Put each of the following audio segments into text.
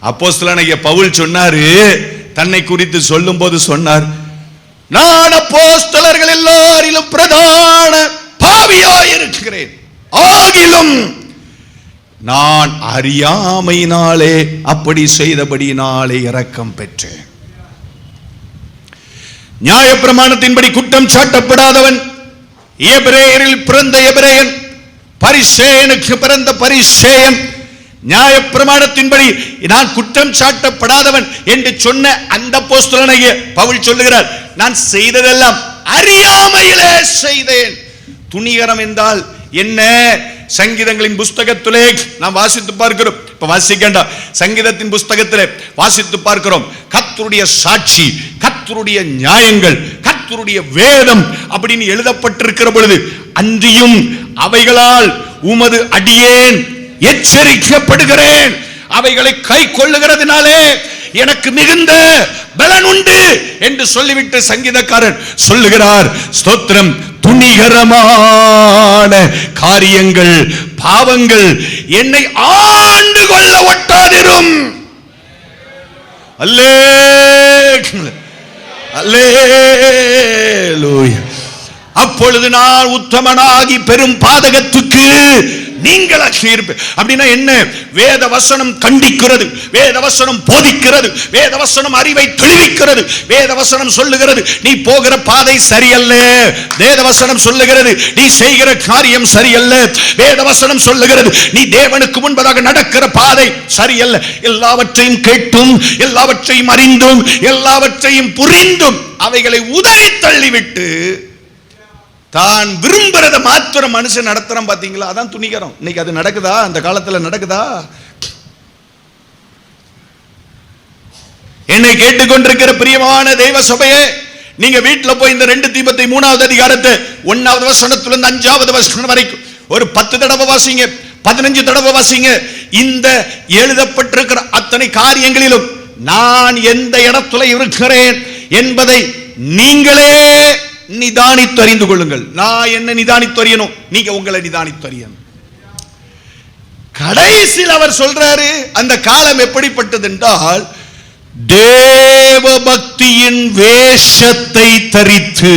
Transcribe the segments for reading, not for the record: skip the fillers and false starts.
அப்போஸ்தலனாகிய பவுல் சொன்னாரு, தன்னை குறித்து சொல்லும் போது சொன்னார், நான் அப்போஸ்தலர்கள் எல்லாரிலும் பிரதான பாவியாயிருக்கிறேன், ஆகிலும் நான் அறியாமையினாலே அப்படி செய்தபடியினாலே இரக்கம் பெற்றேன். நியாயப்பிரமாணத்தின்படி குற்றம் சாட்டப்படாதவன், எபிரேயரில் பிறந்த எபிரேயன், பரிசேயனுக்கு பிறந்த பரிசேயன், நியாயப்பிரமாணத்தின்படி நான் குற்றம் சாட்டப்படாதவன் என்று சொன்ன அந்த அப்போஸ்தலனாகிய பவுல் சொல்லுகிறார், நான் செய்ததெல்லாம் அறியாமையிலே செய்தேன். துணிகரம் என்றால் என்ன? சங்கீதங்களின் புஸ்தகத்திலே நாம் வாசித்து பார்க்கிறோம். இப்ப வாசிக்கண்டா, சங்கீதத்தின் புஸ்தகத்திலே வாசித்து பார்க்கிறோம். கர்த்தருடைய சாட்சி, கர்த்தருடைய நியாயங்கள், கர்த்தருடைய வேதம் அப்படின்னு எழுதப்பட்டிருக்கிற பொழுது, அன்றியும் அவைகளால் உமது அடியேன் எச்சரிக்கப்படுகிறேன், அவைகளை கை கொள்ளுகிறதுனாலே எனக்கு மிகுந்த பலன் உண்டு என்று சொல்லிவிட்டு சங்கீதக்காரன் சொல்லுகிறார், ஸ்தோத்திரம், துணிகரமான காரியங்கள், பாவங்கள் என்னை ஆண்டு கொள்ள ஒட்டாதிரும். அல்லேலூயா. அப்பொழுது நான் உத்தமனாகி பெரும் பாதகத்துக்கு நீங்களாக இருப்பேன். அப்படின்னா என்ன? வேத வசனம் கண்டிக்கிறது, வேத வசனம் போதிக்கிறது, வேத வசனம் அறிவை தெளிவிக்கிறது. வேத வசனம் சொல்லுகிறது, நீ போகிற பாதை சரியல்ல. வேத வசனம் சொல்லுகிறது, நீ செய்கிற காரியம் சரியல்ல. வேத வசனம் சொல்லுகிறது, நீ தேவனுக்கு முன்பதாக நடக்கிற பாதை சரியல்ல. எல்லாவற்றையும் கேட்டும், எல்லாவற்றையும் அறிந்தும், எல்லாவற்றையும் புரிந்தும் அவைகளை உதறி தள்ளிவிட்டு தான் விரும்புறத மாத்திரம் மனுஷன் நடத்துறான். பாத்தீங்களா? அதான் துணிகரம். இன்னைக்கு அது நடக்குதா? அந்த காலத்துல நடக்குதா? என்னை கேட்டுக்கொண்டிருக்கிற பிரியமான தெய்வ சபையே, நீங்க வீட்டுல போய் இந்த 2 தீமோத்தேயு 3வது அதிகாரத்தை 1வது வசனத்திலிருந்து 5வது வசனம் வரைக்கும் ஒரு 10 தடவை வாசிங்க, 15 தடவை வாசிங்க. இந்த எழுதப்பட்டிருக்கிற அத்தனை காரியங்களிலும் நான் எந்த இடத்துல இருக்கிறேன் என்பதை நீங்களே நிதானித்து அறிந்து கொள்ளுங்கள். நான் என்ன நிதானித்து அறியணும், நீங்க உங்களை நிதானித்து அறியணும். கடைசியில் அவர் சொல்றாரு, அந்த காலம் எப்படிப்பட்டது என்றால், தேவ பக்தியின் வேஷத்தை தரித்து,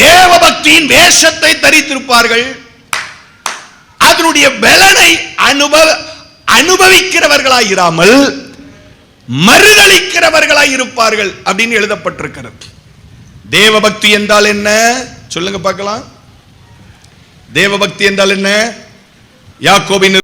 தேவ பக்தியின் வேஷத்தை தரித்திருப்பார்கள். அதனுடைய பலனை அனுபவிக்கிறவர்களாயிராமல் மறுதலிக்கிறவர்களாய் இருப்பார்கள் அப்படின்னு எழுதப்பட்டிருக்கிறது. தேவபக்தி என்றால் என்ன சொல்லுங்க பார்க்கலாம். தேவபக்தி என்றால் என்ன? யாக்கோபின்